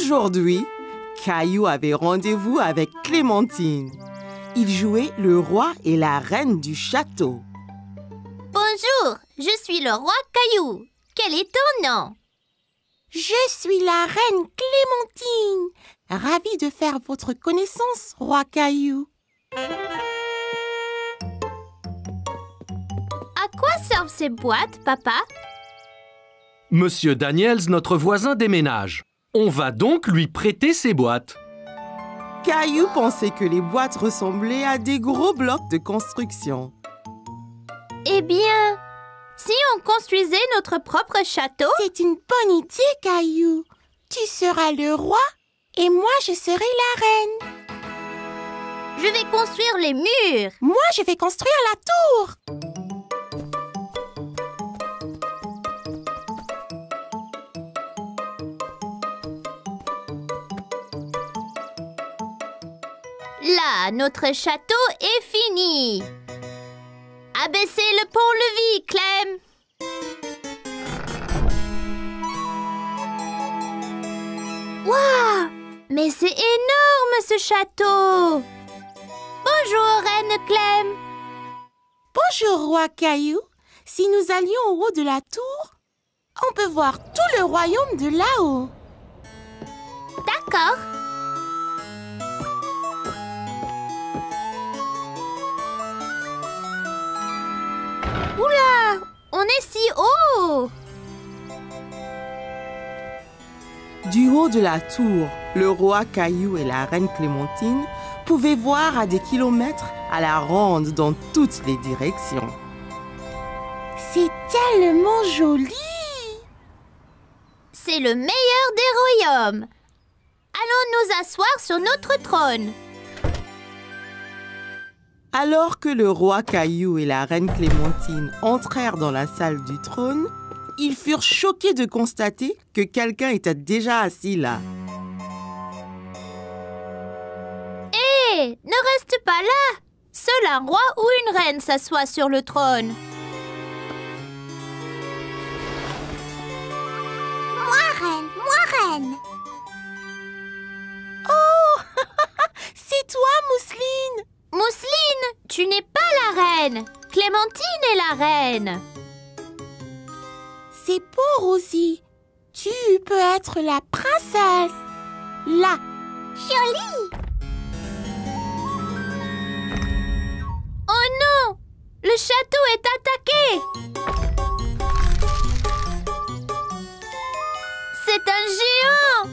Aujourd'hui, Caillou avait rendez-vous avec Clémentine. Il jouait le roi et la reine du château. Bonjour, je suis le roi Caillou. Quel est ton nom? Je suis la reine Clémentine. Ravie de faire votre connaissance, roi Caillou. À quoi servent ces boîtes, papa? Monsieur Daniels, notre voisin, déménage. On va donc lui prêter ses boîtes. Caillou pensait que les boîtes ressemblaient à des gros blocs de construction. Eh bien, si on construisait notre propre château? C'est une bonne idée, Caillou. Tu seras le roi et moi, je serai la reine. Je vais construire les murs. Moi, je vais construire la tour. Là, notre château est fini. Abaissez le pont-levis, Clem. Waouh! Mais c'est énorme, ce château. Bonjour, Reine Clem. Bonjour, roi Caillou. Si nous allions au haut de la tour, on peut voir tout le royaume de là-haut. D'accord. Oula! On est si haut! Du haut de la tour, le roi Caillou et la reine Clémentine pouvaient voir à des kilomètres à la ronde dans toutes les directions. C'est tellement joli! C'est le meilleur des royaumes. Allons nous asseoir sur notre trône. Alors que le roi Caillou et la reine Clémentine entrèrent dans la salle du trône, ils furent choqués de constater que quelqu'un était déjà assis là. Hé, ne reste pas là. Seul un roi ou une reine s'assoit sur le trône. Moi, reine. Oh, c'est toi, Mousseline. Mousseline, tu n'es pas la reine. Clémentine est la reine. C'est beau, Rosie. Tu peux être la princesse. Là. Jolie. Oh non! Le château est attaqué! C'est un géant!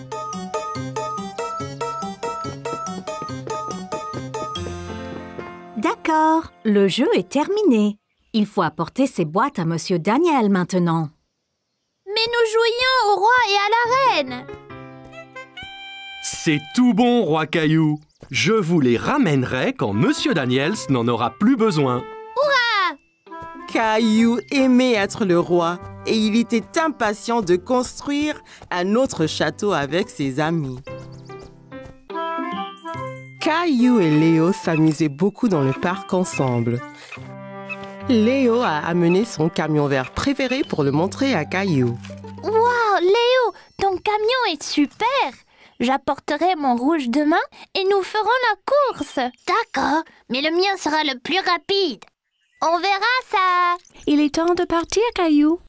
D'accord, le jeu est terminé. Il faut apporter ces boîtes à Monsieur Daniel maintenant. Mais nous jouions au roi et à la reine! C'est tout bon, roi Caillou. Je vous les ramènerai quand Monsieur Daniels n'en aura plus besoin. Caillou aimait être le roi et il était impatient de construire un autre château avec ses amis. Caillou et Léo s'amusaient beaucoup dans le parc ensemble. Léo a amené son camion vert préféré pour le montrer à Caillou. Wow, Léo, ton camion est super! J'apporterai mon rouge demain et nous ferons la course. D'accord, mais le mien sera le plus rapide. On verra ça. Il est temps de partir, Caillou.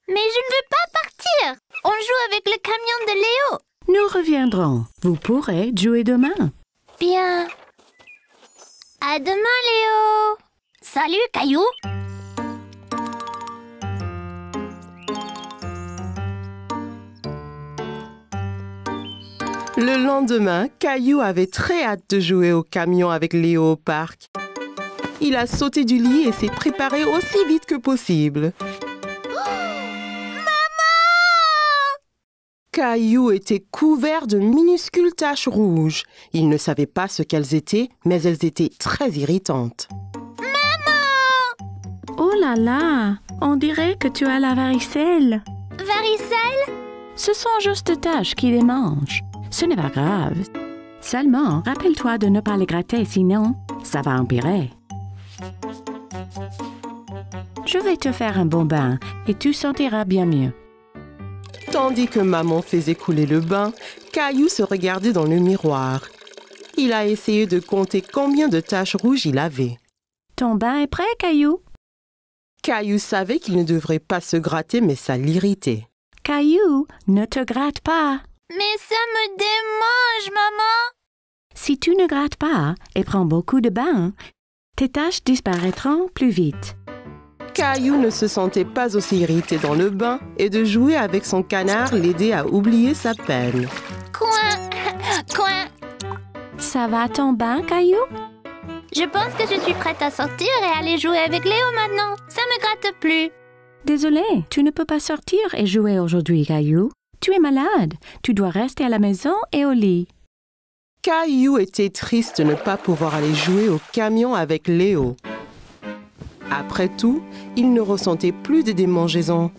Mais je ne veux pas partir. On joue avec le camion de Léo. Nous reviendrons. Vous pourrez jouer demain. Bien. À demain, Léo. Salut, Caillou. Le lendemain, Caillou avait très hâte de jouer au camion avec Léo au parc. Il a sauté du lit et s'est préparé aussi vite que possible. Maman! Caillou était couvert de minuscules taches rouges. Il ne savait pas ce qu'elles étaient, mais elles étaient très irritantes. Oh là là, on dirait que tu as la varicelle. Varicelle? Ce sont juste des taches qui les mangent. Ce n'est pas grave. Seulement, rappelle-toi de ne pas les gratter, sinon, ça va empirer. Je vais te faire un bon bain et tu sentiras bien mieux. Tandis que maman faisait couler le bain, Caillou se regardait dans le miroir. Il a essayé de compter combien de taches rouges il avait. Ton bain est prêt, Caillou? Caillou savait qu'il ne devrait pas se gratter, mais ça l'irritait. Caillou, ne te gratte pas. Mais ça me démange, maman. Si tu ne grattes pas et prends beaucoup de bains, tes taches disparaîtront plus vite. Caillou ne se sentait pas aussi irrité dans le bain et de jouer avec son canard l'aidait à oublier sa peine. Coin, coin. Ça va ton bain, Caillou? Je pense que je suis prête à sortir et aller jouer avec Léo maintenant. Ça me gratte plus. Désolé, tu ne peux pas sortir et jouer aujourd'hui, Caillou. Tu es malade. Tu dois rester à la maison et au lit. Caillou était triste de ne pas pouvoir aller jouer au camion avec Léo. Après tout, il ne ressentait plus de démangeaisons.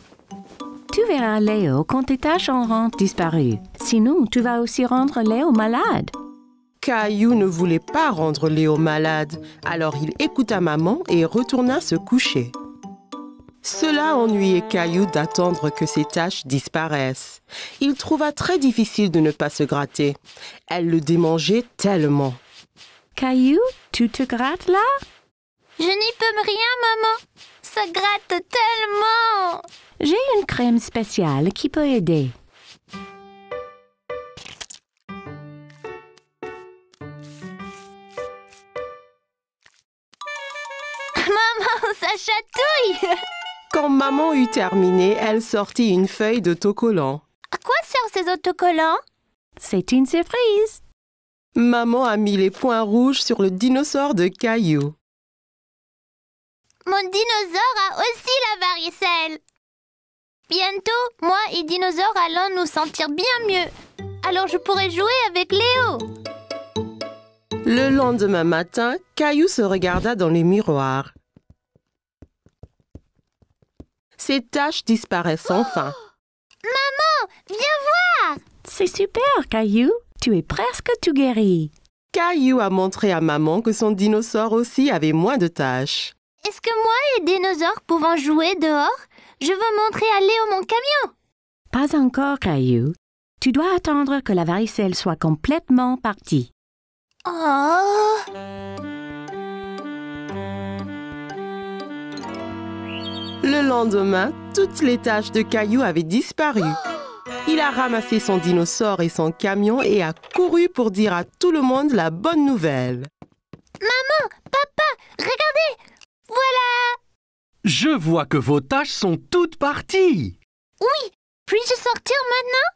Tu verras Léo quand tes taches auront disparu. Sinon, tu vas aussi rendre Léo malade. Caillou ne voulait pas rendre Léo malade, alors il écouta maman et retourna se coucher. Cela ennuyait Caillou d'attendre que ses taches disparaissent. Il trouva très difficile de ne pas se gratter. Elle le démangeait tellement. Caillou, tu te grattes là? Je n'y peux rien, maman. Ça gratte tellement. J'ai une crème spéciale qui peut aider. Maman, ça chatouille. Quand maman eut terminé, elle sortit une feuille d'autocollant. À quoi servent ces autocollants? C'est une surprise. Maman a mis les points rouges sur le dinosaure de Caillou. Mon dinosaure a aussi la varicelle. Bientôt, moi et Dinosaure allons nous sentir bien mieux. Alors je pourrai jouer avec Léo. Le lendemain matin, Caillou se regarda dans le miroir. Ses taches disparaissent enfin. Maman, viens voir. C'est super, Caillou. Tu es presque tout guéri. Caillou a montré à maman que son dinosaure aussi avait moins de taches. Est-ce que moi et Dinosaure pouvons jouer dehors? Je veux montrer à Léo mon camion. Pas encore, Caillou. Tu dois attendre que la varicelle soit complètement partie. Oh! Le lendemain, toutes les taches de Caillou avaient disparu. Il a ramassé son dinosaure et son camion et a couru pour dire à tout le monde la bonne nouvelle. Maman, papa, regardez! Voilà! Je vois que vos taches sont toutes parties. Oui, puis-je sortir maintenant?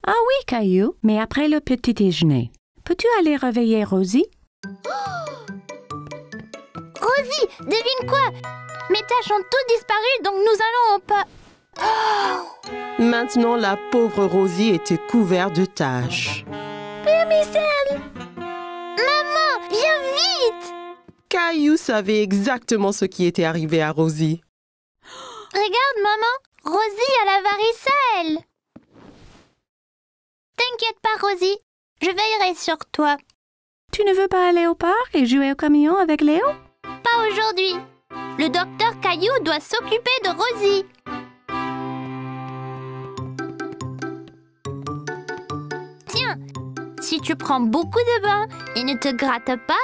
Ah oui, Caillou, mais après le petit déjeuner. Peux-tu aller réveiller Rosie? Rosie, devine quoi? Mes taches ont toutes disparu, donc nous allons au pas. Maintenant, la pauvre Rosie était couverte de taches. Vermicelle! Maman, viens vite! Caillou savait exactement ce qui était arrivé à Rosie. Regarde, maman, Rosie a la varicelle. T'inquiète pas, Rosie, je veillerai sur toi. Tu ne veux pas aller au parc et jouer au camion avec Léo? Pas aujourd'hui. Le docteur Caillou doit s'occuper de Rosie. Tiens, si tu prends beaucoup de bains et ne te grattes pas,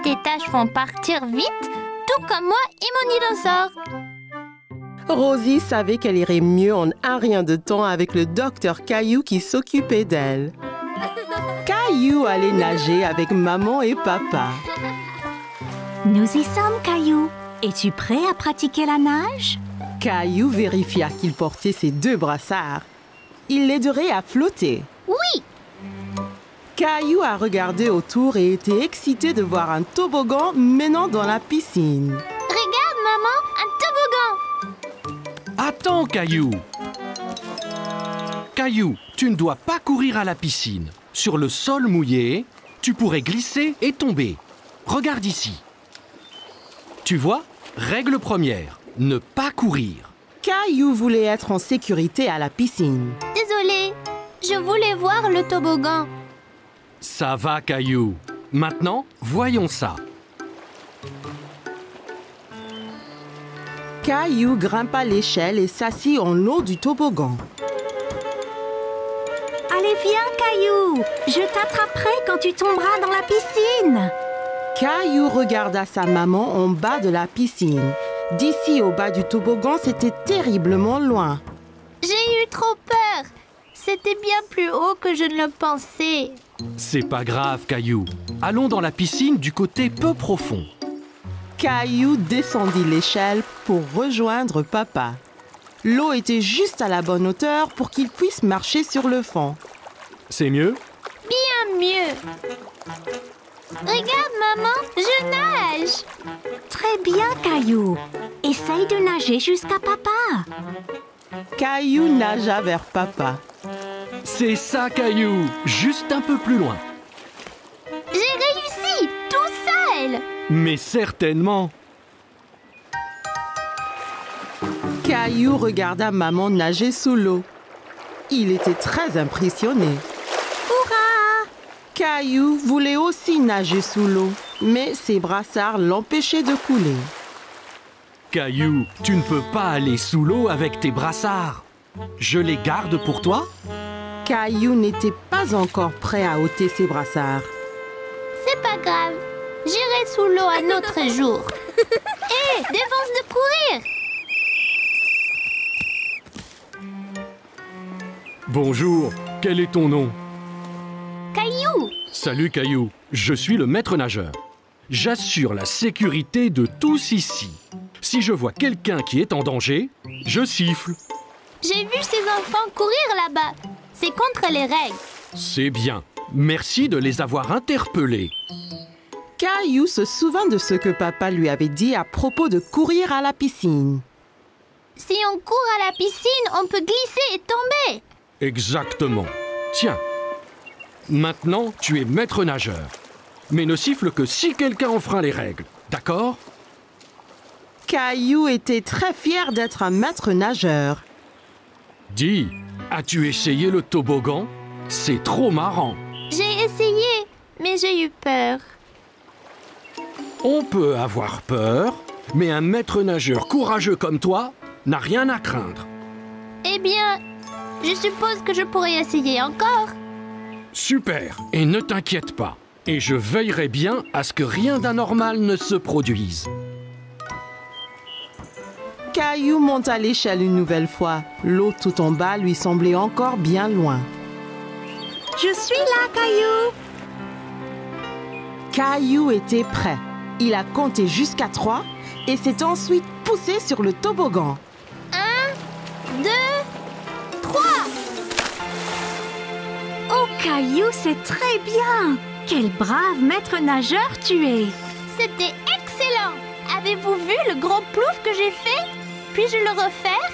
tes taches vont partir vite, tout comme moi et mon dinosaure. Rosie savait qu'elle irait mieux en un rien de temps avec le docteur Caillou qui s'occupait d'elle. Caillou allait nager avec maman et papa. Nous y sommes, Caillou. Es-tu prêt à pratiquer la nage? Caillou vérifia qu'il portait ses 2 brassards. Il l'aiderait à flotter. Oui! Caillou a regardé autour et était excité de voir un toboggan menant dans la piscine. Regarde, maman, un toboggan! Attends, Caillou. Caillou, tu ne dois pas courir à la piscine. Sur le sol mouillé, tu pourrais glisser et tomber. Regarde ici. Tu vois, règle première, ne pas courir. Caillou voulait être en sécurité à la piscine. Désolée, je voulais voir le toboggan. Ça va, Caillou. Maintenant, voyons ça. Caillou grimpa l'échelle et s'assit en haut du toboggan. Allez, viens, Caillou. Je t'attraperai quand tu tomberas dans la piscine. Caillou regarda sa maman en bas de la piscine. D'ici au bas du toboggan, c'était terriblement loin. J'ai eu trop peur. C'était bien plus haut que je ne le pensais. C'est pas grave, Caillou. Allons dans la piscine du côté peu profond. Caillou descendit l'échelle pour rejoindre papa. L'eau était juste à la bonne hauteur pour qu'il puisse marcher sur le fond. C'est mieux? Bien mieux. Regarde, maman, je nage. Très bien, Caillou. Essaye de nager jusqu'à papa. Caillou nagea vers papa. C'est ça, Caillou. Juste un peu plus loin. J'ai réussi, tout seul. Mais certainement. Caillou regarda maman nager sous l'eau. Il était très impressionné. Hurrah! Caillou voulait aussi nager sous l'eau, mais ses brassards l'empêchaient de couler. Caillou, tu ne peux pas aller sous l'eau avec tes brassards. Je les garde pour toi? Caillou n'était pas encore prêt à ôter ses brassards. C'est pas grave. J'irai sous l'eau un autre jour. Hé, défense de courir. Bonjour, quel est ton nom? Caillou. Salut Caillou, je suis le maître nageur. J'assure la sécurité de tous ici. Si je vois quelqu'un qui est en danger, je siffle. J'ai vu ces enfants courir là-bas. C'est contre les règles. C'est bien. Merci de les avoir interpellés. Caillou se souvint de ce que papa lui avait dit à propos de courir à la piscine. Si on court à la piscine, on peut glisser et tomber. Exactement. Tiens. Maintenant, tu es maître nageur. Mais ne siffle que si quelqu'un enfreint les règles. D'accord? Caillou était très fier d'être un maître nageur. Dis, as-tu essayé le toboggan? C'est trop marrant. J'ai essayé, mais j'ai eu peur. On peut avoir peur, mais un maître nageur courageux comme toi n'a rien à craindre. Eh bien, je suppose que je pourrais essayer encore. Super, et ne t'inquiète pas. Et je veillerai bien à ce que rien d'anormal ne se produise. Caillou monta l'échelle une nouvelle fois. L'eau tout en bas lui semblait encore bien loin. Je suis là, Caillou. Caillou était prêt. Il a compté jusqu'à 3 et s'est ensuite poussé sur le toboggan. 1, 2, 3. Oh, Caillou, c'est très bien. Quel brave maître nageur tu es. C'était excellent. Avez-vous vu le gros plouf que j'ai fait? Puis-je le refaire?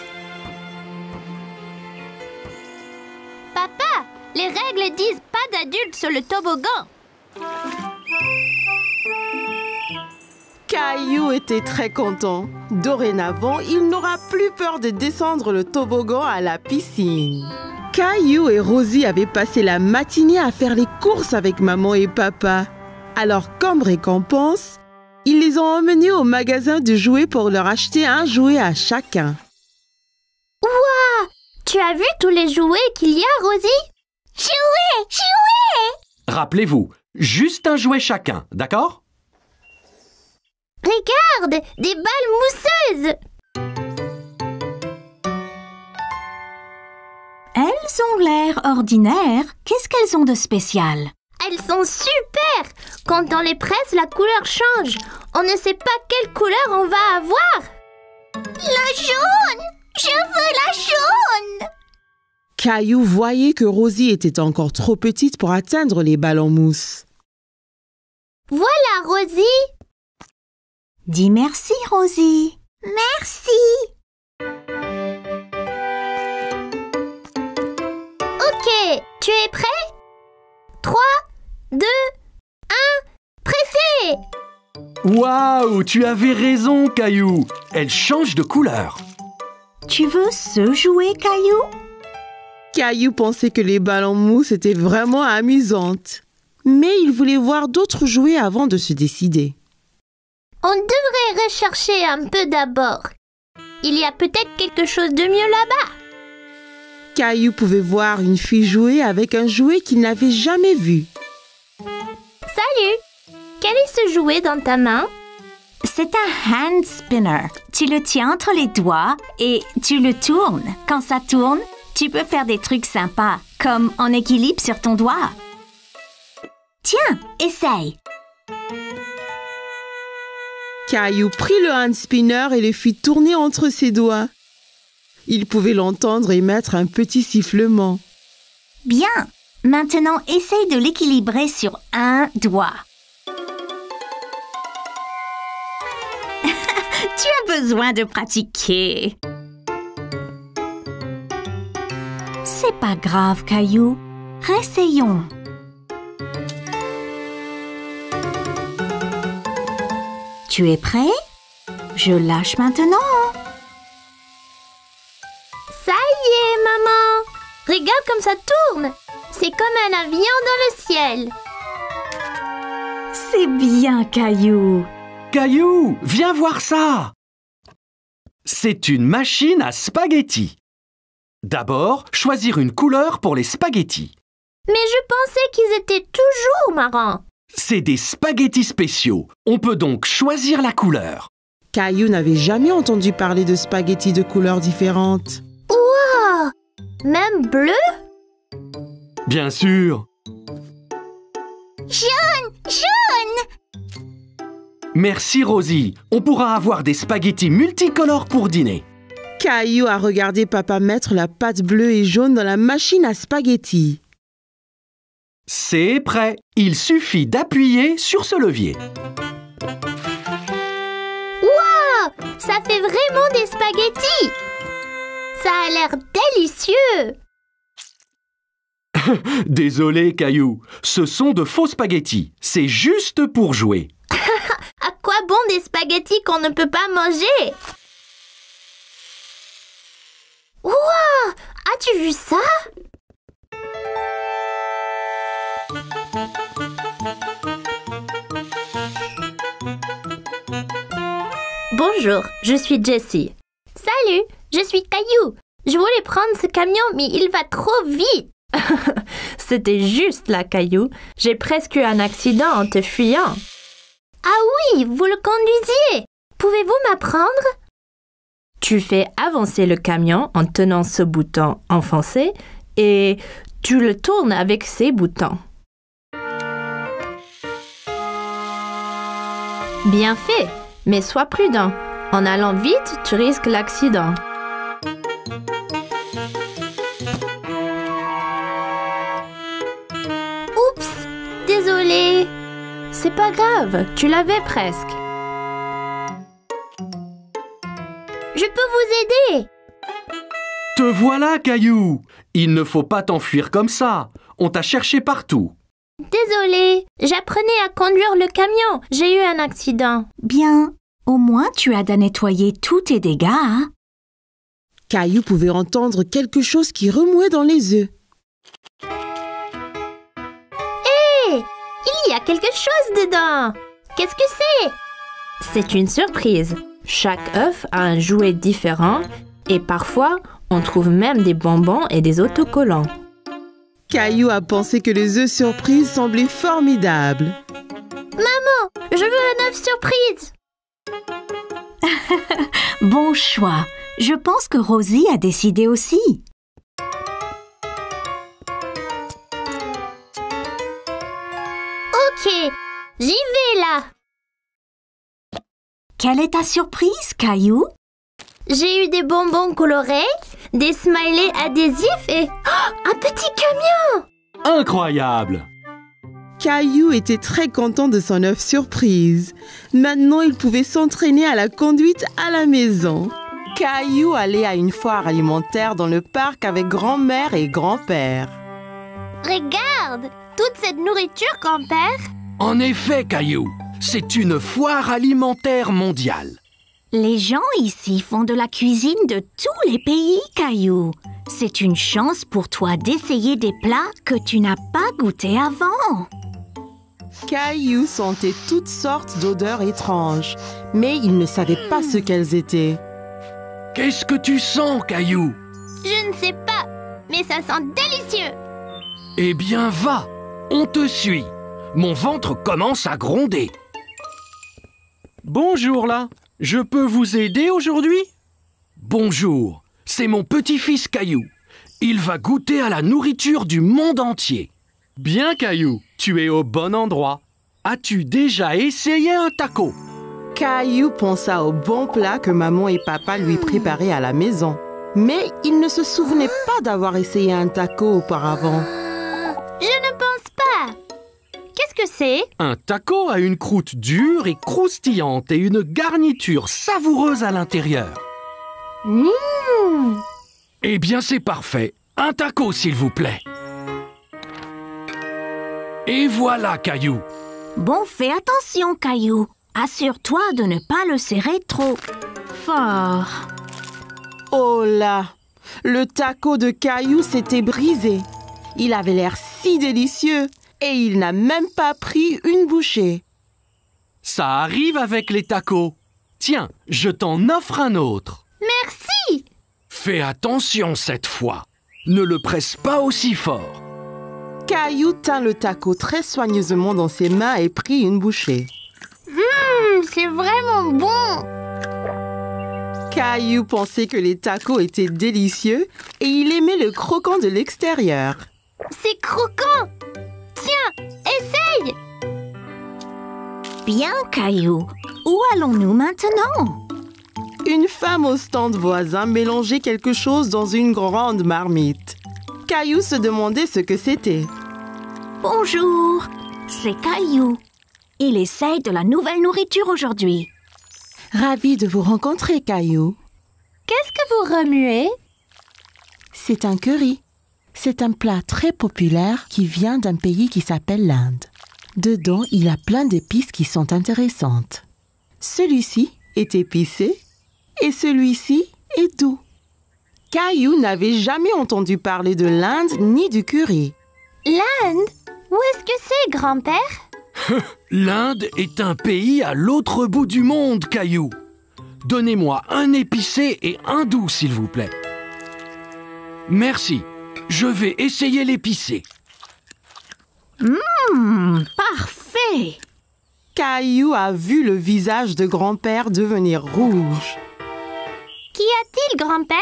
Papa, les règles disent pas d'adultes sur le toboggan. Caillou était très content. Dorénavant, il n'aura plus peur de descendre le toboggan à la piscine. Caillou et Rosie avaient passé la matinée à faire les courses avec maman et papa. Alors, comme récompense, ils les ont emmenés au magasin de jouets pour leur acheter un jouet à chacun. Ouah! Tu as vu tous les jouets qu'il y a, Rosie? Jouets! Jouets! Rappelez-vous, juste un jouet chacun, d'accord? Regarde! Des balles mousseuses! Elles ont l'air ordinaires. Qu'est-ce qu'elles ont de spécial? Elles sont super! Quand on les presse, la couleur change. On ne sait pas quelle couleur on va avoir. La jaune! Je veux la jaune! Caillou voyait que Rosie était encore trop petite pour atteindre les balles en mousse. Voilà, Rosie! Dis merci, Rosie. Merci! Ok, tu es prêt? 3, 2, 1, pressez! Waouh, tu avais raison, Caillou. Elle change de couleur. Tu veux ce jouet, Caillou? Caillou pensait que les balles en mousse étaient vraiment amusantes. Mais il voulait voir d'autres jouets avant de se décider. On devrait rechercher un peu d'abord. Il y a peut-être quelque chose de mieux là-bas. Caillou pouvait voir une fille jouer avec un jouet qu'il n'avait jamais vu. Salut! Quel est ce jouet dans ta main? C'est un hand spinner. Tu le tiens entre les doigts et tu le tournes. Quand ça tourne, tu peux faire des trucs sympas, comme en équilibre sur ton doigt. Tiens, essaye. Caillou prit le hand spinner et le fit tourner entre ses doigts. Il pouvait l'entendre émettre un petit sifflement. Bien. Maintenant, essaye de l'équilibrer sur un doigt. Tu as besoin de pratiquer. C'est pas grave, Caillou. Réessayons. Tu es prêt? Je lâche maintenant. Ça y est, maman! Regarde comme ça tourne! C'est comme un avion dans le ciel. C'est bien, Caillou. Caillou, viens voir ça! C'est une machine à spaghettis. D'abord, choisir une couleur pour les spaghettis. Mais je pensais qu'ils étaient toujours marrons. C'est des spaghettis spéciaux. On peut donc choisir la couleur. Caillou n'avait jamais entendu parler de spaghettis de couleurs différentes. Wow! Même bleu? Bien sûr. Jaune! Jaune! Merci Rosie. On pourra avoir des spaghettis multicolores pour dîner. Caillou a regardé papa mettre la pâte bleue et jaune dans la machine à spaghettis. C'est prêt. Il suffit d'appuyer sur ce levier. Wow! Ça fait vraiment des spaghettis! Ça a l'air délicieux! Désolé Caillou, ce sont de faux spaghettis. C'est juste pour jouer. À quoi bon des spaghettis qu'on ne peut pas manger? Wow! As-tu vu ça? Bonjour, je suis Jessie. Salut, je suis Caillou. Je voulais prendre ce camion, mais il va trop vite. C'était juste là, Caillou. J'ai presque eu un accident en te fuyant. Ah oui, vous le conduisiez. Pouvez-vous m'apprendre? Tu fais avancer le camion en tenant ce bouton enfoncé et tu le tournes avec ces boutons. Bien fait, mais sois prudent. En allant vite, tu risques l'accident. Oups, désolé. C'est pas grave, tu l'avais presque. Je peux vous aider. Te voilà, Caillou. Il ne faut pas t'enfuir comme ça. On t'a cherché partout. Désolée, j'apprenais à conduire le camion. J'ai eu un accident. Bien. Au moins, tu as nettoyé tous tes dégâts, hein? Caillou pouvait entendre quelque chose qui remuait dans les œufs. Hé! Il y a quelque chose dedans. Qu'est-ce que c'est? C'est une surprise. Chaque œuf a un jouet différent et parfois, on trouve même des bonbons et des autocollants. Caillou a pensé que les œufs surprises semblaient formidables. Maman, je veux un œuf surprise. Bon choix. Je pense que Rosie a décidé aussi. Ok, j'y vais là. Quelle est ta surprise, Caillou? J'ai eu des bonbons colorés, des smileys adhésifs et un petit camion. Incroyable! Caillou était très content de son œuf surprise. Maintenant, il pouvait s'entraîner à la conduite à la maison. Caillou allait à une foire alimentaire dans le parc avec grand-mère et grand-père. Regarde, toute cette nourriture, grand-père. En effet, Caillou, c'est une foire alimentaire mondiale. Les gens ici font de la cuisine de tous les pays, Caillou. C'est une chance pour toi d'essayer des plats que tu n'as pas goûtés avant. Caillou sentait toutes sortes d'odeurs étranges, mais il ne savait pas ce qu'elles étaient. Qu'est-ce que tu sens, Caillou? Je ne sais pas. mais ça sent délicieux. Eh bien, va, on te suit. Mon ventre commence à gronder. Bonjour là, je peux vous aider aujourd'hui? Bonjour, c'est mon petit-fils Caillou. Il va goûter à la nourriture du monde entier. Bien Caillou, tu es au bon endroit. As-tu déjà essayé un taco? Caillou pensa au bon plat que maman et papa lui préparaient à la maison. Mais il ne se souvenait pas d'avoir essayé un taco auparavant. Je ne pense pas. Qu'est-ce que c'est? Un taco a une croûte dure et croustillante et une garniture savoureuse à l'intérieur. Eh bien, c'est parfait. Un taco, s'il vous plaît. Et voilà, Caillou. Bon, fais attention, Caillou. Assure-toi de ne pas le serrer trop fort. Oh là! Le taco de Caillou s'était brisé. Il avait l'air si délicieux et il n'a même pas pris une bouchée. Ça arrive avec les tacos. Tiens, je t'en offre un autre. Merci. Fais attention cette fois. Ne le presse pas aussi fort. Caillou tint le taco très soigneusement dans ses mains et prit une bouchée. C'est vraiment bon. Caillou pensait que les tacos étaient délicieux et il aimait le croquant de l'extérieur. C'est croquant. Tiens, essaye. Bien, Caillou. Où allons-nous maintenant? Une femme au stand voisin mélangeait quelque chose dans une grande marmite. Caillou se demandait ce que c'était. Bonjour, c'est Caillou. Il essaye de la nouvelle nourriture aujourd'hui. Ravi de vous rencontrer, Caillou. Qu'est-ce que vous remuez? C'est un curry. C'est un plat très populaire qui vient d'un pays qui s'appelle l'Inde. Dedans, il y a plein d'épices qui sont intéressantes. Celui-ci est épicé et celui-ci est doux. Caillou n'avait jamais entendu parler de l'Inde ni du curry. L'Inde? Où est-ce que c'est, grand-père? L'Inde est un pays à l'autre bout du monde, Caillou. Donnez-moi un épicé et un doux, s'il vous plaît. Merci. Je vais essayer l'épicé. Parfait. Caillou a vu le visage de grand-père devenir rouge. Qu'y a-t-il, grand-père?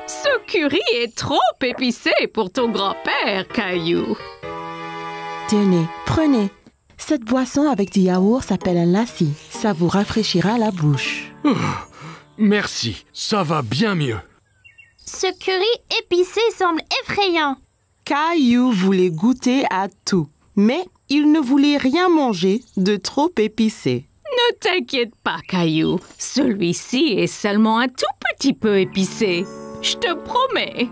Ce curry est trop épicé pour ton grand-père, Caillou. Tenez, prenez. Cette boisson avec du yaourt s'appelle un lassi. Ça vous rafraîchira la bouche. Merci, ça va bien mieux. Ce curry épicé semble effrayant. Caillou voulait goûter à tout, mais il ne voulait rien manger de trop épicé. Ne t'inquiète pas, Caillou. Celui-ci est seulement un tout petit peu épicé. Je te promets.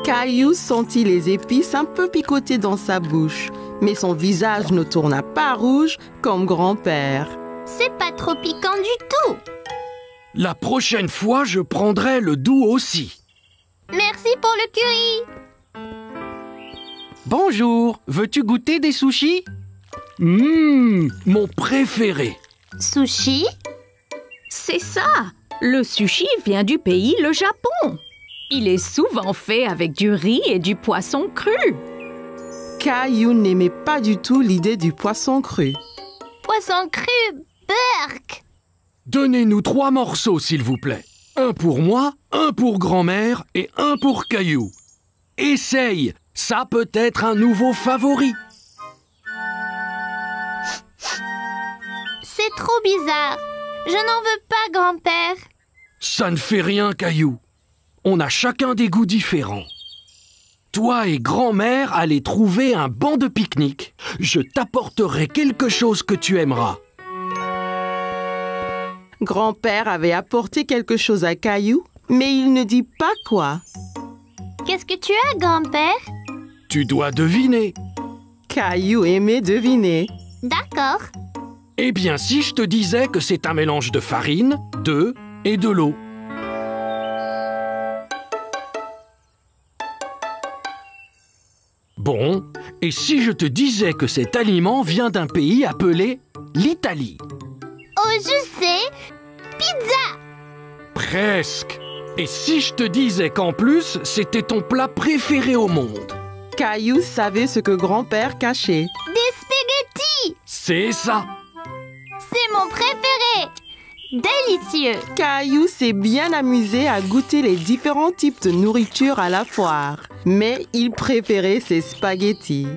Caillou sentit les épices un peu picoter dans sa bouche, mais son visage ne tourna pas rouge comme grand-père. C'est pas trop piquant du tout. La prochaine fois, je prendrai le doux aussi. Merci pour le curry. Bonjour, veux-tu goûter des sushis? Mon préféré. Sushi? C'est ça. Le sushi vient du pays, le Japon. Il est souvent fait avec du riz et du poisson cru. Caillou n'aimait pas du tout l'idée du poisson cru. Poisson cru, berk. Donnez-nous 3 morceaux, s'il vous plaît. Un pour moi, un pour grand-mère et un pour Caillou. Essaye, ça peut être un nouveau favori. C'est trop bizarre. Je n'en veux pas, grand-père. Ça ne fait rien, Caillou. On a chacun des goûts différents. Toi et grand-mère allez trouver un banc de pique-nique. Je t'apporterai quelque chose que tu aimeras. Grand-père avait apporté quelque chose à Caillou, mais il ne dit pas quoi. Qu'est-ce que tu as, grand-père? Tu dois deviner. Caillou aimait deviner. D'accord. Eh bien, si je te disais que c'est un mélange de farine, d'œufs et de l'eau. Bon, et si je te disais que cet aliment vient d'un pays appelé l'Italie? Oh, je sais. Pizza. Presque. Et si je te disais qu'en plus, c'était ton plat préféré au monde? Caillou savait ce que grand-père cachait. Des spaghettis! C'est ça! C'est mon préféré! Délicieux! Caillou s'est bien amusé à goûter les différents types de nourriture à la foire. Mais il préférait ses spaghettis.